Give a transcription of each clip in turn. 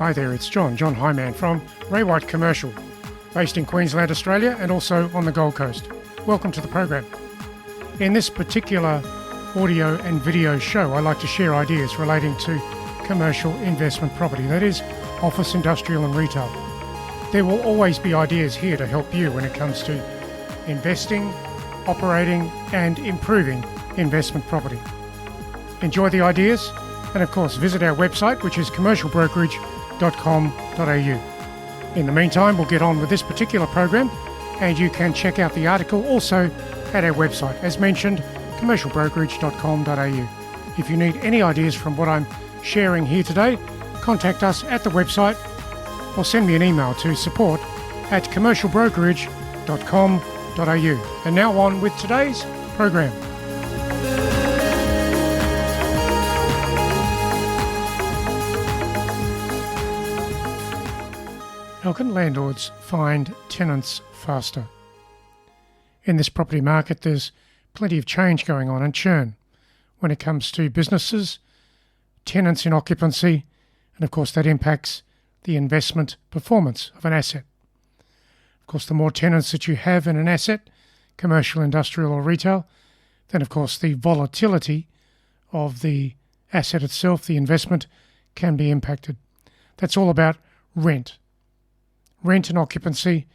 Hi there, it's John Highman from Ray White Commercial, based in Queensland, Australia, and also on the Gold Coast. Welcome to the program. In this particular audio and video show, I like to share ideas relating to commercial investment property, that is, office, industrial and retail. There will always be ideas here to help you when it comes to investing, operating and improving investment property. Enjoy the ideas and of course visit our website, which is commercialbrokerage.com.au. In the meantime, we'll get on with this particular program and you can check out the article also at our website, as mentioned, commercialbrokerage.com.au. If you need any ideas from what I'm sharing here today, contact us at the website or send me an email to support@commercialbrokerage.com.au. And now on with today's program. How can landlords find tenants faster? In this property market, there's plenty of change going on and churn when it comes to businesses, tenants in occupancy, and of course that impacts the investment performance of an asset. Of course, the more tenants that you have in an asset, commercial, industrial or retail, then of course the volatility of the asset itself, the investment, can be impacted. That's all about rent and occupancy,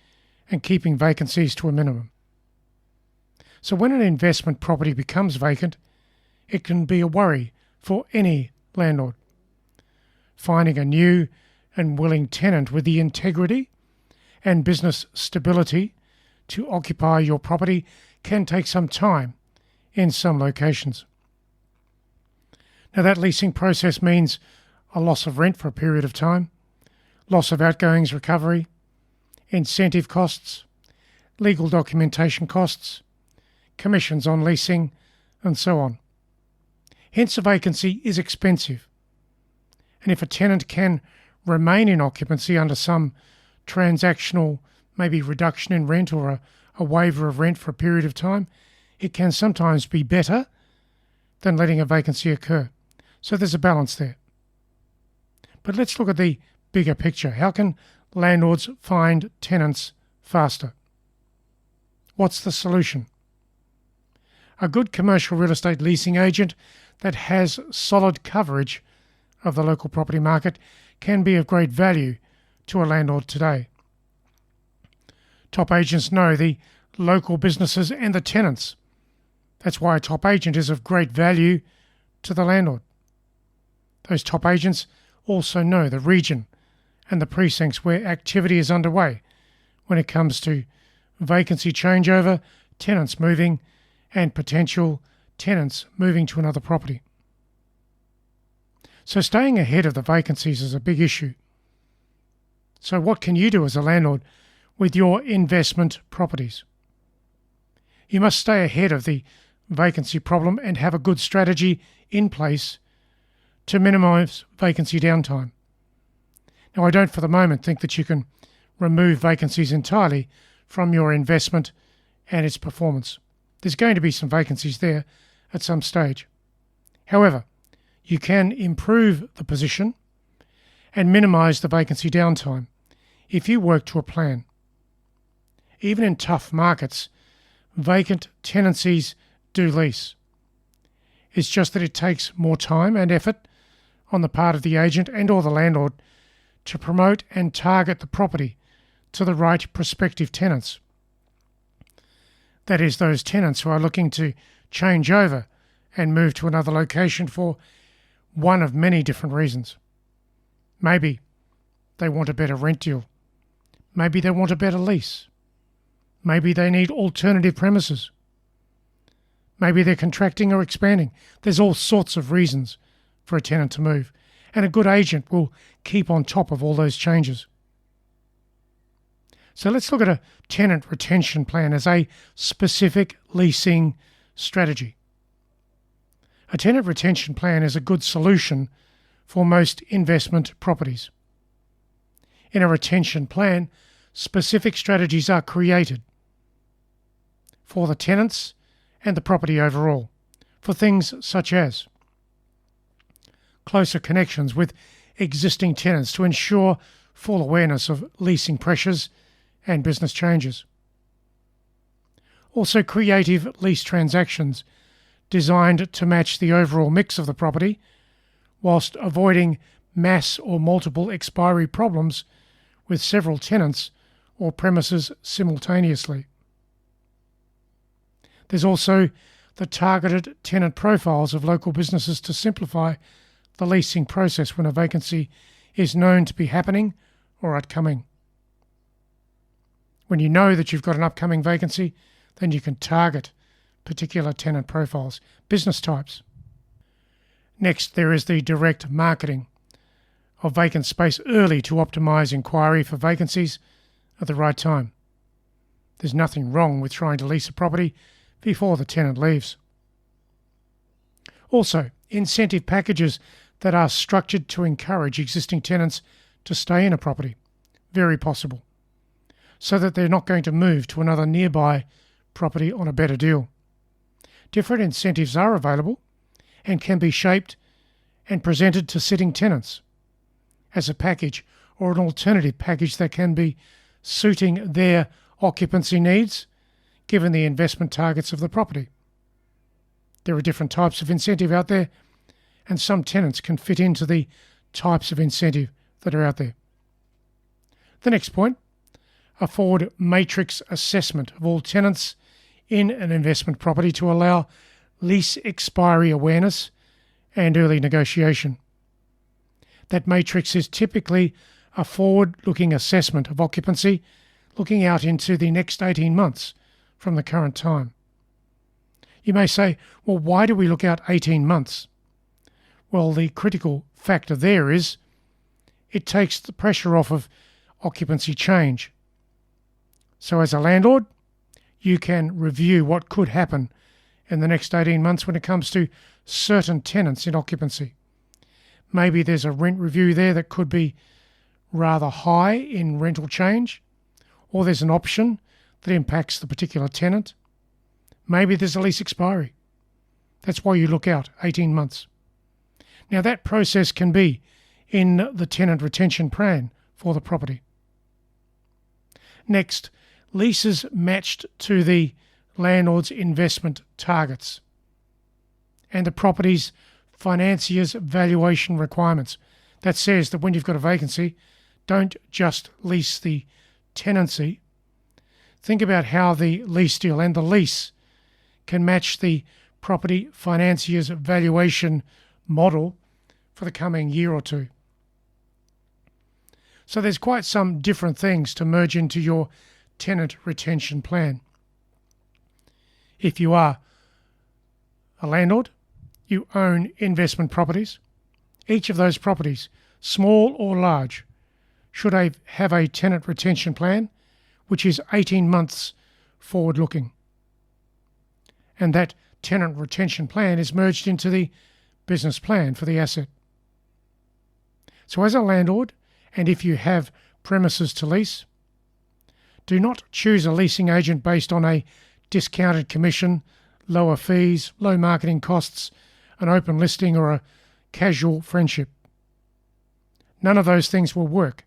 and keeping vacancies to a minimum. So when an investment property becomes vacant, it can be a worry for any landlord. Finding a new and willing tenant with the integrity and business stability to occupy your property can take some time in some locations. Now that leasing process means a loss of rent for a period of time, loss of outgoings recovery, incentive costs, legal documentation costs, commissions on leasing, and so on. Hence, a vacancy is expensive. And if a tenant can remain in occupancy under some transactional, maybe reduction in rent or a waiver of rent for a period of time, it can sometimes be better than letting a vacancy occur. So there's a balance there. But let's look at the bigger picture. How can landlords find tenants faster? What's the solution? A good commercial real estate leasing agent that has solid coverage of the local property market can be of great value to a landlord today. Top agents know the local businesses and the tenants. That's why a top agent is of great value to the landlord. Those top agents also know the region and the precincts where activity is underway when it comes to vacancy changeover, tenants moving, and potential tenants moving to another property. So staying ahead of the vacancies is a big issue. So what can you do as a landlord with your investment properties? You must stay ahead of the vacancy problem and have a good strategy in place to minimise vacancy downtime. Now, I don't for the moment think that you can remove vacancies entirely from your investment and its performance. There's going to be some vacancies there at some stage. However, you can improve the position and minimise the vacancy downtime if you work to a plan. Even in tough markets, vacant tenancies do lease. It's just that it takes more time and effort on the part of the agent and or the landlord to promote and target the property to the right prospective tenants. That is, those tenants who are looking to change over and move to another location for one of many different reasons. Maybe they want a better rent deal. Maybe they want a better lease. Maybe they need alternative premises. Maybe they're contracting or expanding. There's all sorts of reasons for a tenant to move, and a good agent will keep on top of all those changes. So let's look at a tenant retention plan as a specific leasing strategy. A tenant retention plan is a good solution for most investment properties. In a retention plan, specific strategies are created for the tenants and the property overall, for things such as closer connections with existing tenants to ensure full awareness of leasing pressures and business changes. Also, creative lease transactions designed to match the overall mix of the property whilst avoiding mass or multiple expiry problems with several tenants or premises simultaneously. There's also the targeted tenant profiles of local businesses to simplify the leasing process when a vacancy is known to be happening or upcoming. When you know that you've got an upcoming vacancy, then you can target particular tenant profiles, business types. Next, there is the direct marketing of vacant space early to optimise inquiry for vacancies at the right time. There's nothing wrong with trying to lease a property before the tenant leaves. Also, incentive packages that are structured to encourage existing tenants to stay in a property, very possible, so that they're not going to move to another nearby property on a better deal. Different incentives are available and can be shaped and presented to sitting tenants as a package or an alternative package that can be suiting their occupancy needs given the investment targets of the property. There are different types of incentive out there, and some tenants can fit into the types of incentive that are out there. The next point, a forward matrix assessment of all tenants in an investment property to allow lease expiry awareness and early negotiation. That matrix is typically a forward-looking assessment of occupancy, looking out into the next 18 months from the current time. You may say, well, why do we look out 18 months? Well, the critical factor there is it takes the pressure off of occupancy change. So as a landlord, you can review what could happen in the next 18 months when it comes to certain tenants in occupancy. Maybe there's a rent review there that could be rather high in rental change, or there's an option that impacts the particular tenant. Maybe there's a lease expiry. That's why you look out 18 months. Now that process can be in the tenant retention plan for the property. Next, leases matched to the landlord's investment targets and the property's financier's valuation requirements. That says that when you've got a vacancy, don't just lease the tenancy. Think about how the lease deal and the lease can match the property financier's valuation model for the coming year or two. So there's quite some different things to merge into your tenant retention plan. If you are a landlord, you own investment properties. Each of those properties, small or large, should have a tenant retention plan, which is 18 months forward-looking. And that tenant retention plan is merged into the business plan for the asset. So as a landlord, and if you have premises to lease, do not choose a leasing agent based on a discounted commission, lower fees, low marketing costs, an open listing or a casual friendship. None of those things will work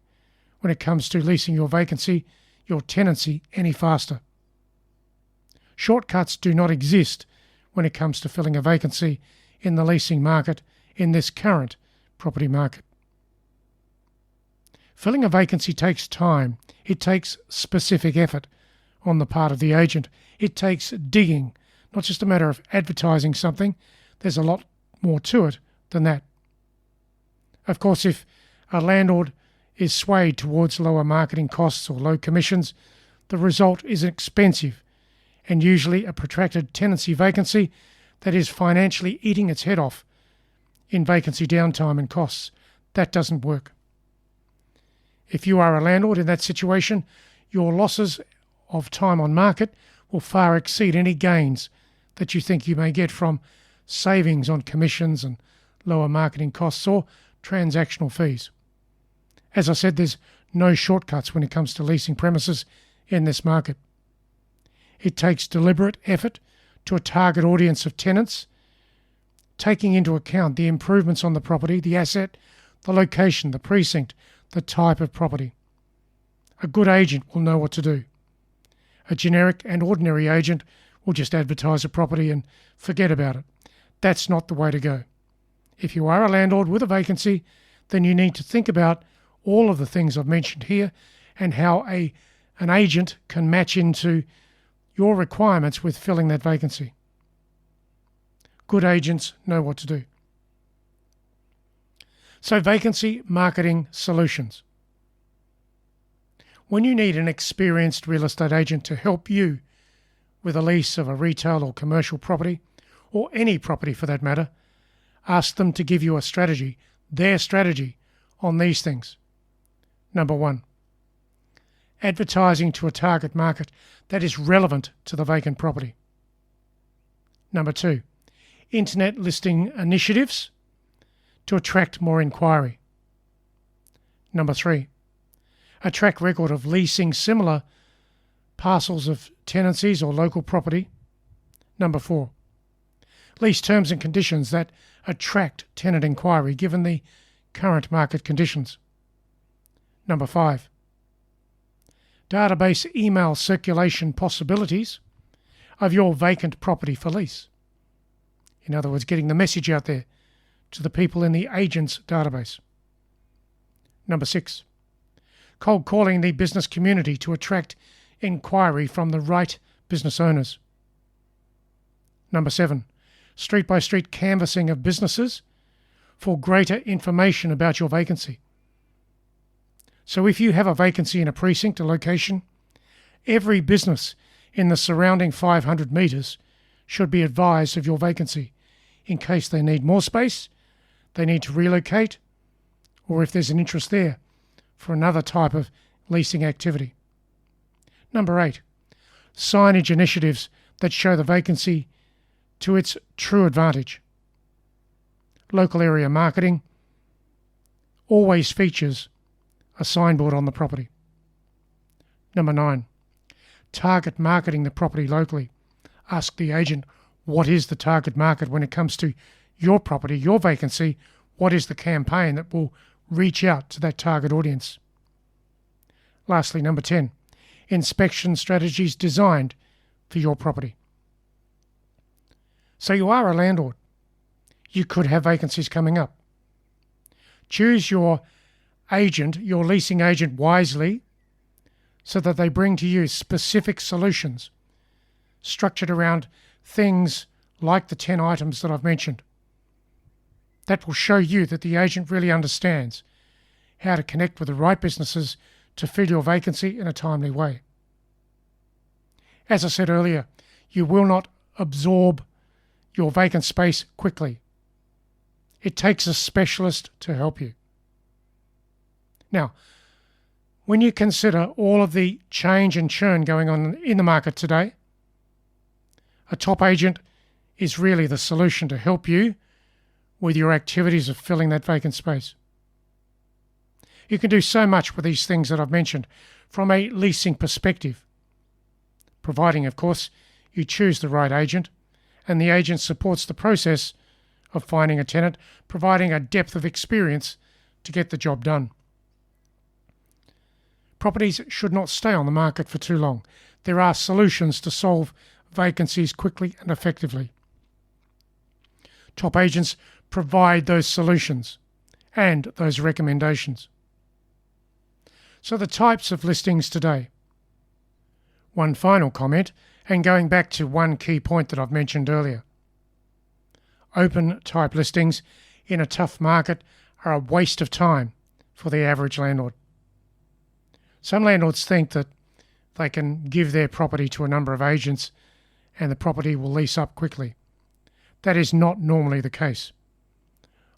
when it comes to leasing your vacancy, your tenancy, any faster. Shortcuts do not exist when it comes to filling a vacancy in the leasing market in this current property market. Filling a vacancy takes time. It takes specific effort on the part of the agent. It takes digging, not just a matter of advertising something. There's a lot more to it than that. Of course, if a landlord is swayed towards lower marketing costs or low commissions, the result is expensive and usually a protracted tenancy vacancy that is financially eating its head off in vacancy downtime and costs. That doesn't work. If you are a landlord in that situation, your losses of time on market will far exceed any gains that you think you may get from savings on commissions and lower marketing costs or transactional fees. As I said, there's no shortcuts when it comes to leasing premises in this market. It takes deliberate effort to a target audience of tenants, taking into account the improvements on the property, the asset, the location, the precinct, the type of property. A good agent will know what to do. A generic and ordinary agent will just advertise a property and forget about it. That's not the way to go. If you are a landlord with a vacancy, then you need to think about all of the things I've mentioned here and how an agent can match into your requirements with filling that vacancy. Good agents know what to do. So, vacancy marketing solutions. When you need an experienced real estate agent to help you with a lease of a retail or commercial property, or any property for that matter, ask them to give you a strategy, their strategy, on these things. Number 1, advertising to a target market that is relevant to the vacant property. Number 2, internet listing initiatives to attract more inquiry. Number 3, a track record of leasing similar parcels of tenancies or local property. Number 4, lease terms and conditions that attract tenant inquiry given the current market conditions. Number 5, database email circulation possibilities of your vacant property for lease. In other words, getting the message out there to the people in the agent's database. Number 6, cold calling the business community to attract inquiry from the right business owners. Number 7, street-by-street canvassing of businesses for greater information about your vacancy. So if you have a vacancy in a precinct, a location, every business in the surrounding 500 metres should be advised of your vacancy in case they need more space, they need to relocate, or if there's an interest there for another type of leasing activity. Number 8, signage initiatives that show the vacancy to its true advantage. Local area marketing always features a signboard on the property. Number 9, target marketing the property locally. Ask the agent, what is the target market when it comes to your property, your vacancy? What is the campaign that will reach out to that target audience? Lastly, number 10, inspection strategies designed for your property. So you are a landlord. You could have vacancies coming up. Choose your agent, your leasing agent, wisely so that they bring to you specific solutions structured around things like the 10 items that I've mentioned. That will show you that the agent really understands how to connect with the right businesses to fill your vacancy in a timely way. As I said earlier, you will not absorb your vacant space quickly. It takes a specialist to help you. Now, when you consider all of the change and churn going on in the market today, a top agent is really the solution to help you with your activities of filling that vacant space. You can do so much with these things that I've mentioned from a leasing perspective, providing, of course, you choose the right agent and the agent supports the process of finding a tenant, providing a depth of experience to get the job done. Properties should not stay on the market for too long. There are solutions to solve vacancies quickly and effectively. Top agents provide those solutions and those recommendations. So the types of listings today. One final comment, and going back to one key point that I've mentioned earlier. Open type listings in a tough market are a waste of time for the average landlord. Some landlords think that they can give their property to a number of agents and the property will lease up quickly. That is not normally the case.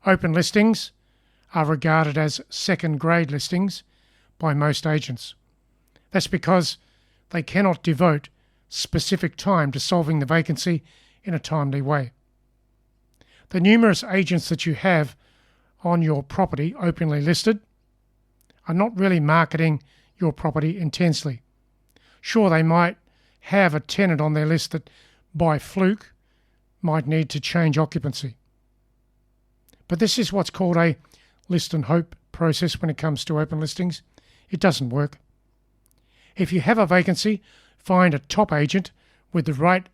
Open listings are regarded as second-grade listings by most agents. That's because they cannot devote specific time to solving the vacancy in a timely way. The numerous agents that you have on your property openly listed are not really marketing your property intensely. Sure, they might have a tenant on their list that by fluke might need to change occupancy. But this is what's called a list and hope process when it comes to open listings. It doesn't work. If you have a vacancy, find a top agent with the right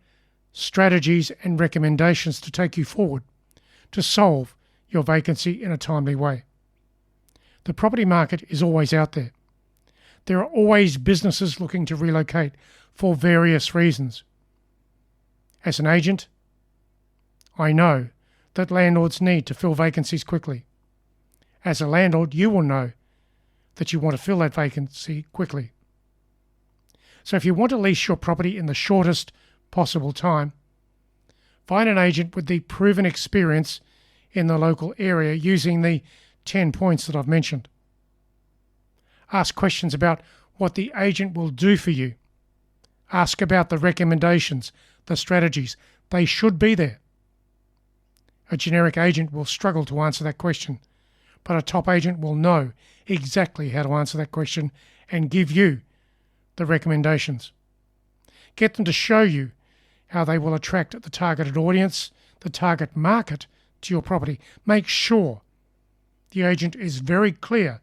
strategies and recommendations to take you forward to solve your vacancy in a timely way. The property market is always out there. There are always businesses looking to relocate for various reasons. As an agent, I know that landlords need to fill vacancies quickly. As a landlord, you will know that you want to fill that vacancy quickly. So if you want to lease your property in the shortest possible time, find an agent with the proven experience in the local area using the 10 points that I've mentioned. Ask questions about what the agent will do for you. Ask about the recommendations, the strategies. They should be there. A generic agent will struggle to answer that question, but a top agent will know exactly how to answer that question and give you the recommendations. Get them to show you how they will attract the targeted audience, the target market to your property. Make sure the agent is very clear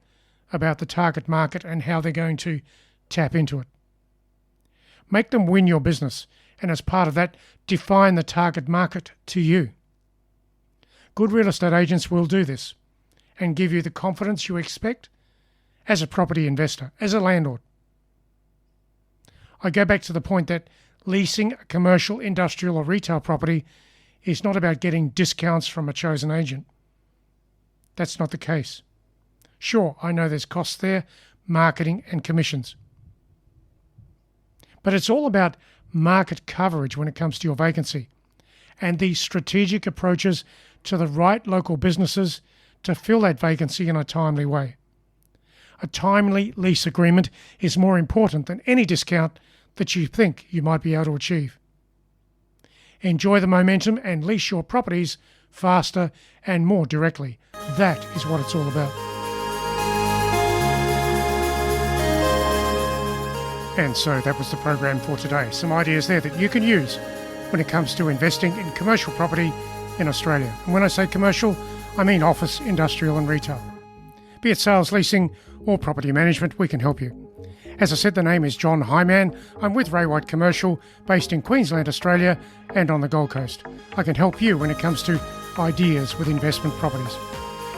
about the target market and how they're going to tap into it. Make them win your business, and as part of that, define the target market to you. Good real estate agents will do this and give you the confidence you expect as a property investor, as a landlord. I go back to the point that leasing a commercial, industrial or retail property is not about getting discounts from a chosen agent. That's not the case. Sure, I know there's costs there, marketing and commissions. But it's all about market coverage when it comes to your vacancy and the strategic approaches to the right local businesses to fill that vacancy in a timely way. A timely lease agreement is more important than any discount that you think you might be able to achieve. Enjoy the momentum and lease your properties faster and more directly. That is what it's all about. And so that was the program for today. Some ideas there that you can use when it comes to investing in commercial property in Australia. And when I say commercial, I mean office, industrial and retail. Be it sales, leasing or property management, we can help you. As I said, the name is John Highman. I'm with Ray White Commercial, based in Queensland, Australia and on the Gold Coast. I can help you when it comes to ideas with investment properties.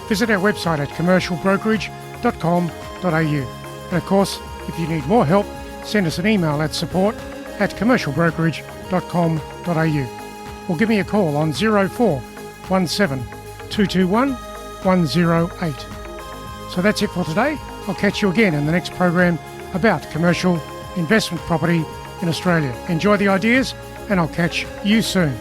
Visit our website at commercialbrokerage.com.au. And of course, if you need more help, send us an email at support@commercialbrokerage.com.au or give me a call on 0417 221 108. So that's it for today. I'll catch you again in the next program about commercial investment property in Australia. Enjoy the ideas and I'll catch you soon.